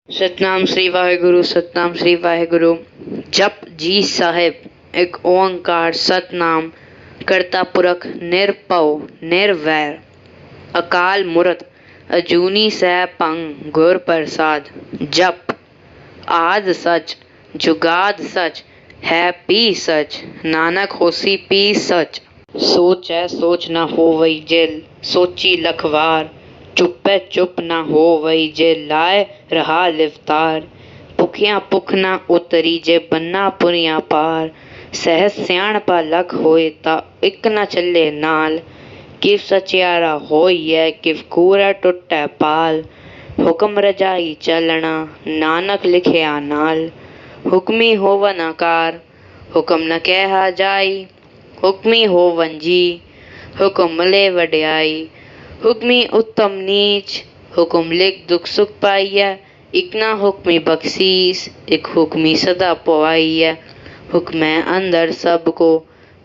सतनाम श्री वाहेगुरु, सतनाम श्री वाहेगुरु। जप जी साहेब, एक ओंकार सतनाम, करता पुरख निरपौ निर्वैर, अकाल मूरत अजूनी सैभं गुर प्रसाद। जप आद सच जुगाद सच, है पी सच, नानक होसी पी सच। सोचै सोच न होवई जे सोची लख वार, चुपै चुप न होवई जे लाए रहा लिवतार। भुखिया भुख न उतरी जे बन्ना पुरिया पार, सहज सियाणपा लख होए ता इक न चले नाल। किव सचियारा होइए किव कूड़ा टुटै पाल, हुक्म रजाई चलना नानक लिखिया नाल। हुक्मी होवन आकार हुक्म न कहा जाई, हुक्मी होवन जी हुक्म ले वड्याई। हुक्मी उत्तम नीच हुक्म लिख दुख सुख पाइय, इक ना हुक्मी बख्शीस एक हुक्मी सदा पवाइय। हुक्म अंदर सबको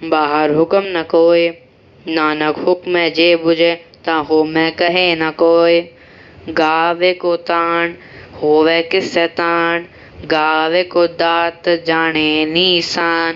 बाहर हुक्म न कोय, नानक हुक्म जे बुझे ताहो मैं कहे न कोय। गावे को तान होवे किसै तान, गावे को दात जाने निशान।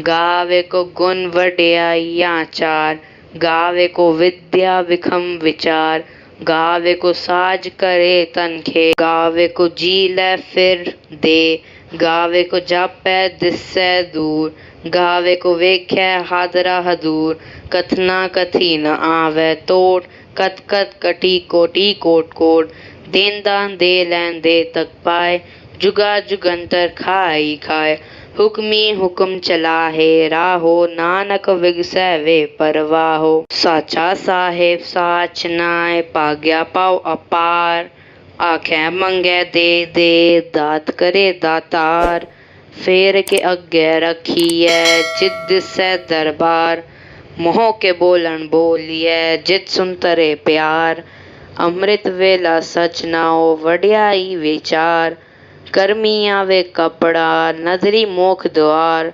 गावे को गुण वड्याइयां चार, गावे को विद्या विखम विचार। गावे को साज करे तनखे, गावे को जी ले फिर दे। गावे को जापै दिसै दूर, गावे को वेख्यै हादरा हदूर। कथना कथी न आवे तोट, कत कत कटी कोटि कोट कोट। देंदा दे लैन दे तक पाए, जुगा जुगंतर खाई खाए। हुक्मी हुक्म चलाहे राहो, नानक विगसै वे परवाहो। साचा साहेब साच नाय, पाग्या पाओ अपार। आखे मंगे दे दे, दात करे दातार। फेर के अगे रखिए जित दिसै दरबार, मोह के बोलन बोलिए जित सुन तरे प्यार। अमृत वेला सच नाओ वड्याई विचार, कर्मी आवे कपड़ा नदरी मोख द्वार।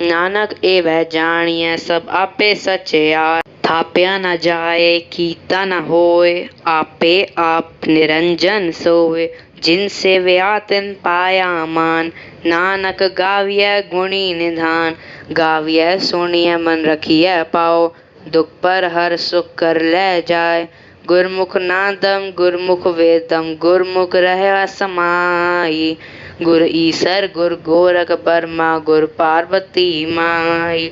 नानक ए वह जानिए सब आपे सचयार, थाप्या न जाए कीता न होए, आपे आप निरंजन सोए। जिन सेव्या तिन पाया मान, नानक गाविय गुणी निधान। गाविय सुनिय मन रखिय पाओ, दुख पर हर सुख कर ले जाए। गुरमुख नादम गुरमुख वेदम, गुरमुख रहय समाई। गुर ईसर गुर गोरख बर्मा, गुर पार्वती माई।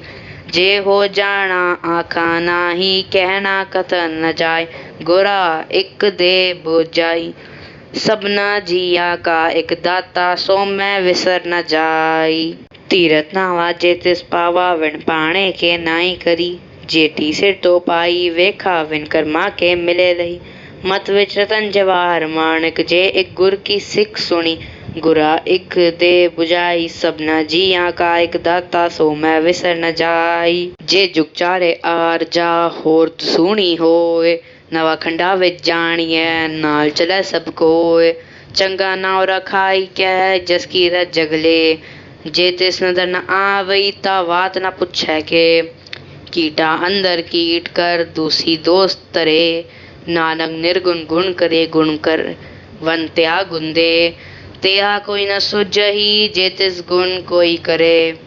जे हो जाना आखा नाही, कहना कथन न जाय। गुरा इक दे बुझाई, सबना जिया का एक दाता, सो मैं विसर न जाई। तीरथ नावा जे तिस पावा, विण पाणे के नाई करी। जेठी सिर तो पाई वेखा, विण कर्मा के मिले लही। मत विच रतन जवाहर माणिक, जे एक गुर की सिख सुनी। गुरा इक दे बुझाई, सबना जिया का एक दाता, सो मैं विसर न जाई। जे जुग चारे आर जा होर सुनी होए, नवा खंडा विच जानिए नाल चले सब कोय। चंगा नाव रखाई कै जसकी रत जगले, जे तिस नदर न आवई ता वात न पुछै के। कीटा अंदर कीट कर दूसी दोस्त तरे, नानक निर्गुण गुण करे गुण कर वन त्या गुण दे। तेहा कोई न सुझही जे तिस गुण कोई करे।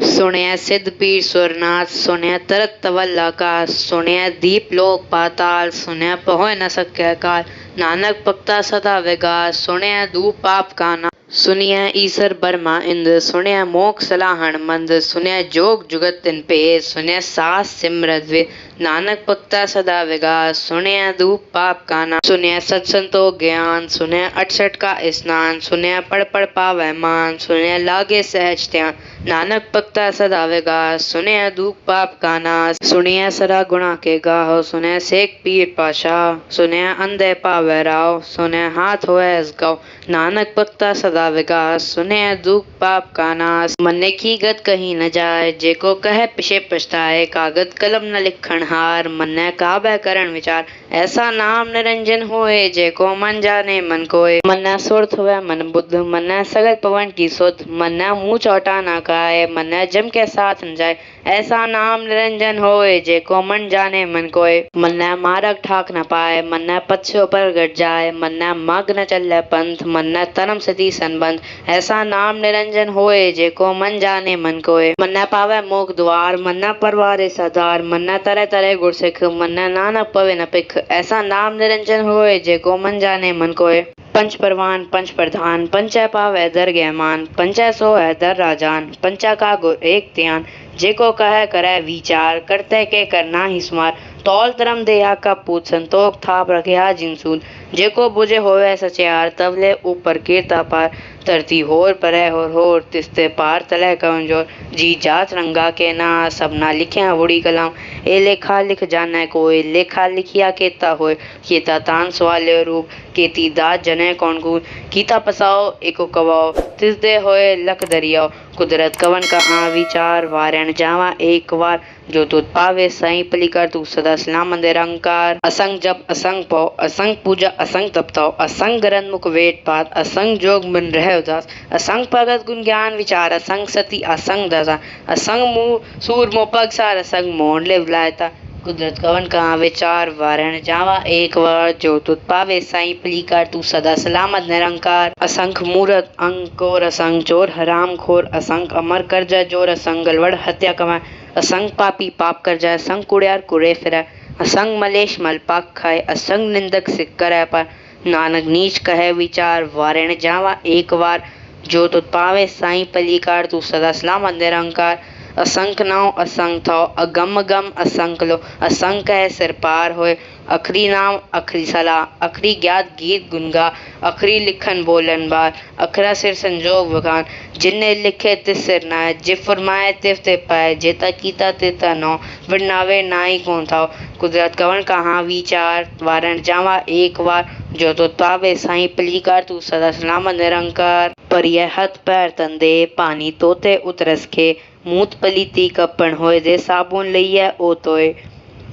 सुनय सिद्ध पीर सुरनाथ, सुनय तरत तवल आकाश। सुनय दीप लोक पाताल, सुनय पहुँच न सकै काल। नानक भक्ता सदा विगास, सुनय दूप पाप का नाश। सुनिय ईसर बर्मा इंद्र, सुनय मोक्ष सलाहण मंद। सुनय जोग जुगत तिन भेद, सुनय सास सिमरत वेद। नानक भक्ता सदा विगास, सुनय दूप पाप का नाश। सुनय सत्संतो ज्ञान, सुनय 68 का स्नान। सुनय पढ़ पढ़ पावै मान, सुनय लागे सहज ध्यान। नानक भक्ता सदा विगास, सुनय दूप पाप का नाश। सुनय सदा गुणा के गाहो, सुनय सेक पीर पाशाह। सुनय अंधे पावै राव, सुनय हाथ होए गौ। नानक भक्ता सदा सदा विकास, सुने दुख पाप का नाश। मन की गत कहीं न जाए, जेको कहे पिछे पछताए, कागद कलम न लिखण हार, मन काबे करण विचार। ऐसा नाम निरंजन होए, जेको मन जाने मन कोय। मन सुरत हुए मन बुद्ध, मन सगल पवन की सुध, मन मुँह चौटा न खाए, मन जम के साथ न जाए। ऐसा नाम निरंजन होए, जेको मन जाने मन कोय। मन मारक ठाक न पाए, मन पथ्यों पर गट जाए, मन मग्न चले पंथ, मन तनम सती संबंध। ऐसा नाम निरंजन होए, जेको मन जाने मन कोय। मन पावे मोक्ष द्वार, मन परवारे सदार, मन तरह तरह गुर सिख, मन नानक पवे न पिख। ऐसा नाम निरंजन होए, जेको मन जाने मन कोय। पंच परवान पंच प्रधान, पंचै पावै दरगह मान, पंचै सोहै दर राजान, पंचा का गुर एक ध्यान। जेको कहे करे विचार, करते के करना ही सुमार। तौल धर्म देहा का पूत, संतोख थाप रखिया जिनसून। जेको बुझे होवे सचियार, तबले ऊपर कीर्ता पार। धरती होर परै होर, तिस्ते पार तले कवन जोर। जी जात रंगा के ना, सबना लिखिया बूढ़ी कलम। ए लेखा लिख जाने कोय, लेखा लिखिया केता होय। केता तान सवाल्य रूप, केती दात जने कौन कूद। कीता पसाओ एको कवाओ, तिसदे होए लख दरियाओ। कुदरत कवन का आ विचार, वारण जावा एक बार। जो तुत पावे सही पली कर, तू सदा सलाम निरंकार। असंग जप असंग पौ, असंग पूजा असंग तपताओ, असंग ग्रंथ मुख वेद पाठ, असंग जोग मन रहे उदास। असंग भगत गुण ज्ञान विचार, असंग सती असंग दशा। असंग मुँह सूर मोह पग सार, असंग मोहन ले विलायता। कुदरत कवन का विचार, वारण जावा एक बार। जो तुत पावे साई पली कर, तू सदा सलामत निरंकार। असंख मूरत अंकोर, असंग चोर हराम खोर, असंग अमर कर जाय जोर, असंग गलवड़ हत्या कमाए। असंग पापी पाप कर जाए, असंग कुड़ियार कुरे फिरे। असंग मलेश मल पाक खाए, असंग निंदक सिक करे पार। नानक नीच कहे विचार, वारण जावा एक बार। जो तुत पावे साई पली कर, तू सदा सलामत निरंकार। असंख नाव असंख थौ, अगम गम असंख लो, असंख कहे सिर पार होए। अखरी नाम अखरी सलाह, अखरी ज्ञात गीत गुनगा, अखरी लिखन बोलन बार। अखरा सिर संजोग बखान, जिन्ने लिखे तिस सिर नाय, जे फरमाए तिस ते पाए। जेता कीता तेता नौ, विरनावे नाई कौन थाओ। कुदरत कवन कहाँ विचार, वारण जावा एक बार। जो तुत पावे साई पली कर, तू सदा सलामत निरंकार। परिय हथ पैर तंदे, पानी तोते उतरस खे। मूत पलीती कपन होए, दे साबुन लइयै ओ तोय।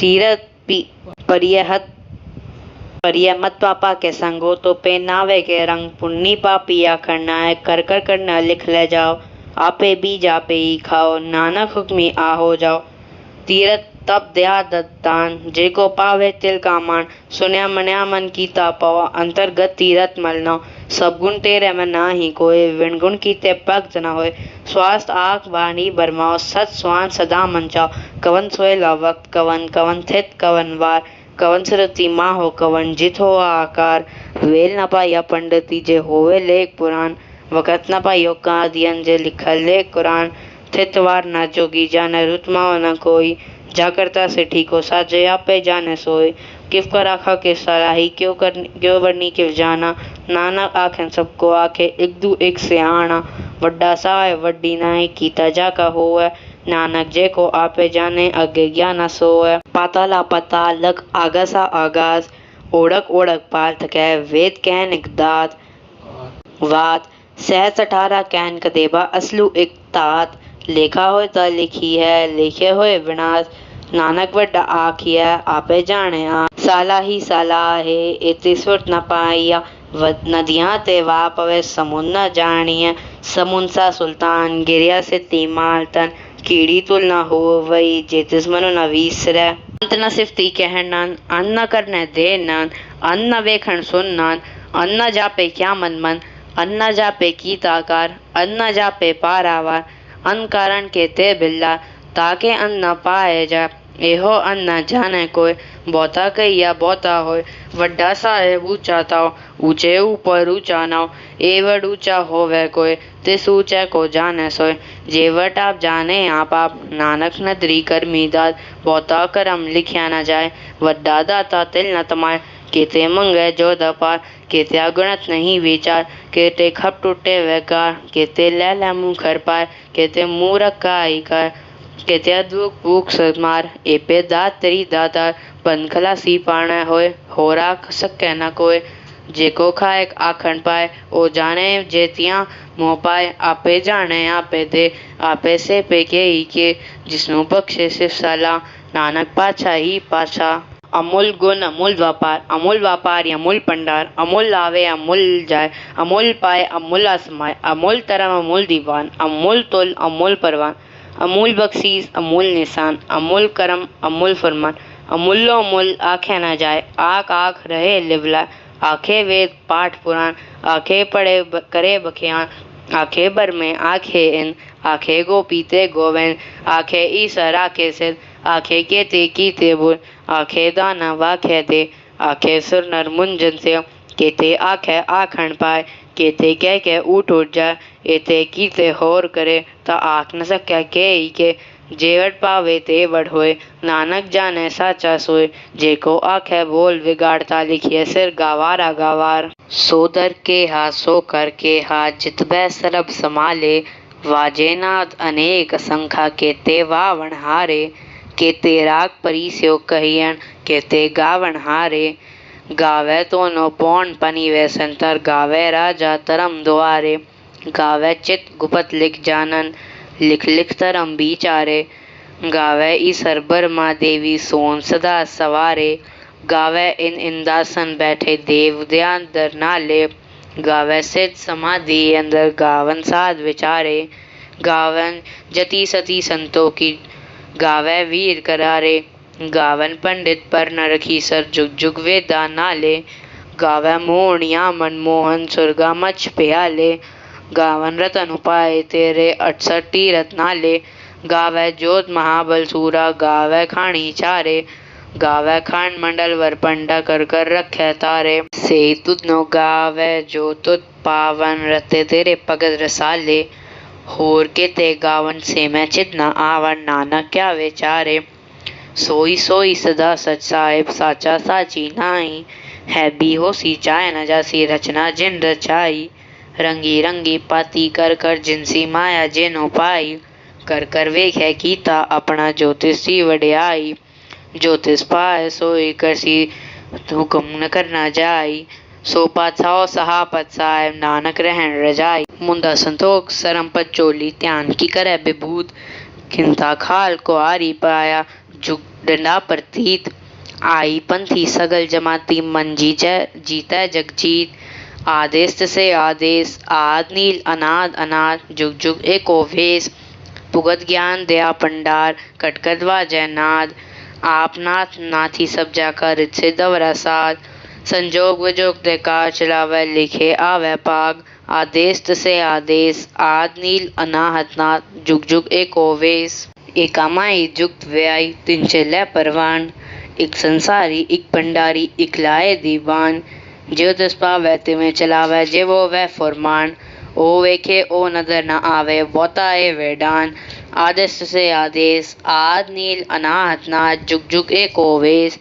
तीरथ परिय मत पापा के संगो, तो पहनावे के रंग। पुन्नी पापी या करना है, कर कर करना लिख ले जाओ। आपे बीज आपे ही खाओ, नानक हुक्मी आहो जाओ। तीरथ तप दया दत्तान, जेको पावे तिल का मान। सुन्या मन्या मन कीता पावा, अंतर्गत तीरथ मलना। सब गुण तेरे में ना ही कोय, विण गुण कीते भक्त न होय। स्वास्थ्य आँख वाणी बरमाओ, सत स्वान सदा मन चाओ। कवन सोयला वक्त कवन, कवन थित कवन वार। कवन सुरति माहो कवन, जित हो आकार। वेल न पाया पंडिती, जे होवे लेख पुराण। वकत न पायो कादियन, जे लिखल लेख कुरान। थित वार न जोगी, जाने रुतमाओ न कोई। जागरता से ठीको साजे, आपे जाने सोए। किफ कर आखा के सलाही, क्यों वर्णी किफ जाना। नानक आखें सबको आखे, एक दू एक सियाणा। वड्डा साय वड्डी नाई, कीता जाका होवे। नानक जे को आपे जाने, अगे ज्ञान सोए। पाताला पाताल लग, आगसा आगाज। ओढ़क ओढ़क पाल थके, वेद कहन दात वात। सहस 18 कहन कदेबा, असलू एक तात। लेखा होए ता लिखी है, लिखे होए विनाश। नानक वड्डा आखिया, आपे जाने आ। साला ही साला है, इति सुरत न पाइया। नदियाँ ते वाह पवे, समुन न जानिया। समुन सा सुल्तान, गिरिया से तीमाल तन। कीड़ी तुल न हो वही, जेतिस मनु न वीसरै। अंत न सिफती कहन नान, अन्न करने दे नान। अन्न वेखण सुन नान, अन्न जापे क्या मन मन। अन्न जापे की ताकार, अन्न जापे पारावार। अन्न कारण के ते बिल्ला, ताके अन्न पाए जा। एहो अन्न जाने कोय, बहुता कहिया बहुता होय। वड्डा साहेब ऊंचा ताओ, ऊंचे ऊपर ऊंचा नाओ। एवड ऊंचा होवे कोय, तिस ऊंचे को जाने सोय। जेवट आप जाने आप, नानक नदरी करमी दात। बहुता करम लिखिया न जाए, वड्डा दाता तिल न तमाए। केते मंगे जो दपार, केते अगणत नहीं विचार। केते खप टूटे वेकार, केते ले मुँह खर पाए। केते मूरख का ही कर, केते अद्भुत भूख मार। एपे दात तेरी दातार, बन खलासी पाना होय। हो राख सके न कोय, जेको खाए आखण पाए ओ जाने जेतियां मोह पाए आपे जाने आपे दे आपे से पे के जिसनु बख्शे सिर्फ सलाह नानक पाछा ही पाछा। अमूल गुण अमूल व्यापार अमूल भंडार अमूल लावे अमूल जाए अमूल पाए अमूल आसमाए अमूल तरम अमूल दीवान अमूल तुल अमूल परवान अमूल बख्शीस अमूल निशान अमूल करम अमूल फरमान अमूल्यो अमूल आखे न जाए आख आख रहे लिवला आखे वेद पाठ पुराण आखे पढ़े करे बखियान आखे बर में आखे इन आखे गो पीते गोविंद आखे ईसर आखे सिद्ध आखे केते कीते बुल आखे दाना वाखे दे आखे सुर नर मुंजन से केते आखे आखण पाए केते कह उठ जाए एते कीते होर करे ता आख न सके के जेवट पावे ते वड होए नानक जाने साचा सोए जेको आखे बोल बिगाड़ता लिखिए सिर गवारा गवार सो दर के हा सो कर के हा जितबे सरब समाले वाजेनाद अनेक संख्या केते वावण हारे केते राग परिस्यो कहियन केते गावण हारे गावे तो नो पौन पनी वे संतर गावे राजा तरम द्वारे गावे चित गुपत लिख जानन लिख लिख तरम बिचारे गावे ईसर बर्मा देवी सोन सदा सवारे गावे इन इंदासन बैठे देव ध्यान दर नाले गावे सिद्ध समाधि अंदर गावन साध विचारे गावन जति सती संतों की गावे वीर करारे गावन पंडित पर न रखी सर जुग जुग वेदा नाले गावे मोहनिया मनमोहन सुरगा मच प्याले गावन रतन उपाय तेरे 68 तीरथ नाले गावे जोत महाबल सूरा गावे खानी चारे गावे खान मंडल वर पंडा कर कर रखे तारे से तुद नो गावे जो तुद पावन रते तेरे पगत रसाले होर के ते गावन से मैं चित न आवन नानक क्या विचारे सोई सोई सदा सच साहिब साचा साची नाई है भी हो सी चाय न जासी रचना जिन रचाई रंगी रंगी पाती कर कर जिनसी माया जिनो पाई कर कर वेख है कीता अपना ज्योतिषी वड्याई ज्योतिष पाए सोई करसी हुक्म न करना जाई सो पाछाओ सहापत साहेब नानक रहन रजाई मुंदा संतोख सरम पचोली ध्यान की करे विभूत खिंता खाल को आरी पाया जुग डंडा प्रतीत आई पंथी सगल जमाती मन जीता जगजीत आदेश से आदेश आद नील अनाद अनाद जुग जुग एको वेश पुगत ज्ञान दया पंडार कटकटवा जयनाद आप नाथ नाथी सब जाकर से दवरा साध संजोग विजोग दे कार चलावे लिखे आवे पाग आदेश से आदेश आद नील अनाहत नाथ जुग जुग एको वेश एकामाई जुक्त व्याई तिनचे ले परवान एक संसारी एक भंडारी एक लाए दीवान जो दस पावे तिमें चलावे जे वो वह फरमान ओ वेखे ओ नजर न आवे बोताए वेडान आदेश से आदेश आद नील अनाहत नाथ जुग जुग एको वेश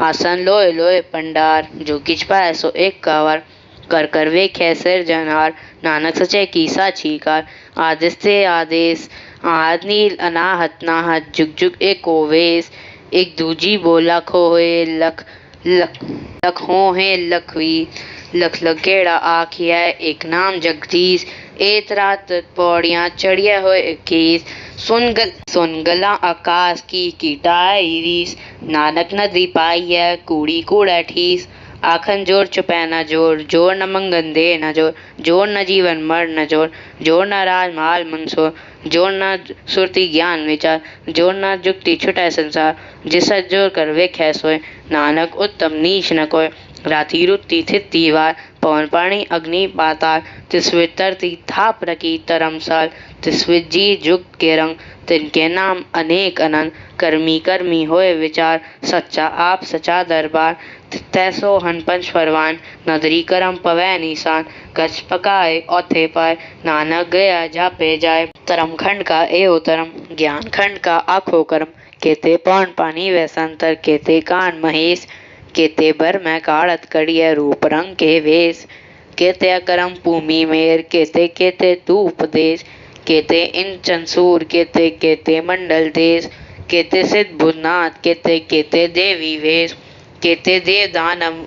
आसन लोय लोय पंडार जो किच पाए सो एक कावर कर कर वेखे सिर जनार नानक सचे की साची कार आदेश से आदेश आद नील अनाहत नाहत जुग जुग एको वेश एक दूजी बोला खोए लख लख लख हो है लखवी लख लगेड़ा आखिया एक नाम जगदीश एक रात पौड़ियाँ चढ़िया हो इक्कीस सुन गला आकाश की कीटाई रीस नानक नदी पाई है कूड़ी कूड़ा ठीस आखन जोर चुपै न जोर जोर न मंगन दे न जोर जोर न जीवन मर न जोर जोर न राज माल मनसोर जोर न सुरती ज्ञान विचार जोर न जुक्ति छुटै संसार जिस जोर कर वेखे सोए नानक उत्तम नीच न कोय राति रुत्ति थित्ति वार पवन पानी अग्नि पाताल तिसवित तरती थाप रखी तरमसाल तिसवित जी जुग के रंग तिनके नाम अनेक अनंत कर्मी कर्मी होए विचार सच्चा आप सचा दरबार तैसो हन पंच परवान नदरी करम पवै निशान कछ पकाए औथे पाए नानक गया जापे जाए तरम खंड का एहो तरम ज्ञान खंड का आखो कर्म केते पौन पानी व संतर केते कान महेश केते बर मैं काड़त कड़िय रूप रंग के वेश केते अकरम भूमि मेर केते केते तू उपदेश केते इन चंसूर केते केते मंडल देश केते सिद्ध भुजनाथ केते केते देवी वेश केते देव दानव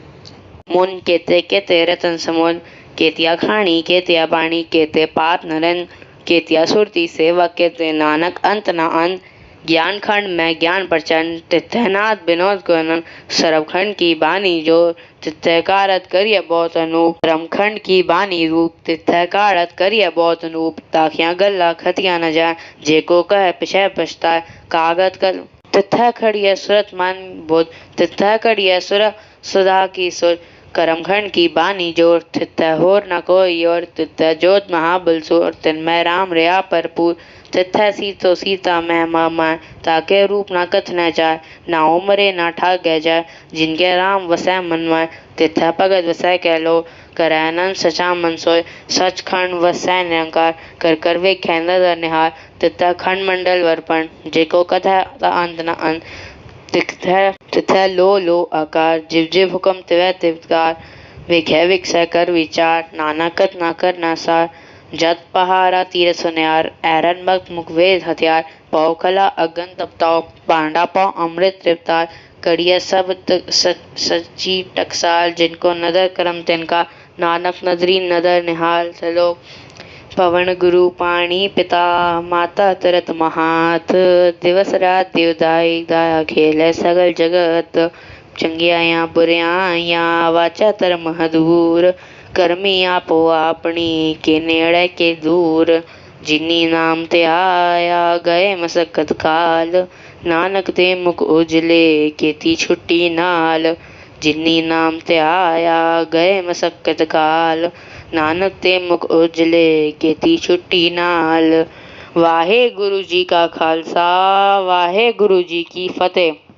मुन केते केते रतन समोन, केतिया खाणी केतिया बाणी, केते पात नरन, केतिया सुरती सेवा, केते नानक अंत न अंत। ज्ञान खंड में ज्ञान प्रचंड, तिथनाथ विनोद गुणन, सरब खंड की बानी जो, तिथकारत करिय बहुत अनूप। परम खंड की बानी रूप, तिथकारत करिय बहुत अनूप। ताखियां गल्ला खतिया न जाए, जेको कह पिछय पछताए। कागत कल तिथा खड़िय सुरत मन बुध, तिथा खड़िय सुर सुधा की सुर। करम खंड की बानी जोर, तिथा होर न कोई और। तिथा जोत महाबल सोर, तिनमय राम रया भरपूर। तिथा सीतो सीता महिमा माय, ताके रूप ना कथ न जाय। ना उमरे ना ठागे जाय, जिनके राम वसै मन माय। तिथा भगत वसै कह लो, करੈ अनंत सचा मन सोय। सच खंड वसै निरंकार, कर कर वेख्या नदर निहार। तिथा खंड मंडल वर्पण, जेको कथा अंत न अंत। तिथा लो आकार, जिव जिव हुकम तिवै तिवकार। वेख्या विकसै कर विचार, नाना कथ ना कर ना सार। जत पहारा तीर सुनियार, ऐरन भक्त मुख वेद हथियार। पौ कला अगन तपताओ, पांडा पौ अमृत तृप्तार। करिय सब सच्ची टकसाल, जिनको नदर करम तिनका। नानक नदरी नदर निहाल सलोक। पवन गुरु पाणी पिता, माता तरत महात। दिवस रात देवदाई दाया खेले सगल जगत। चंगियाया बुरियाया वाचा धर्म हदूर। करमी आपो आपनी, के नेड़े के दूर। जिनी नाम ते आया, गए मसकत काल। नानक ते मुख उजले, केती छुट्टी नाल। जिनी नाम ते आया, गए मसकत काल। नानक ते मुख उजले, केती छुट्टी नाल। वाहे गुरु जी का खालसा, वाहे गुरु जी की फतेह।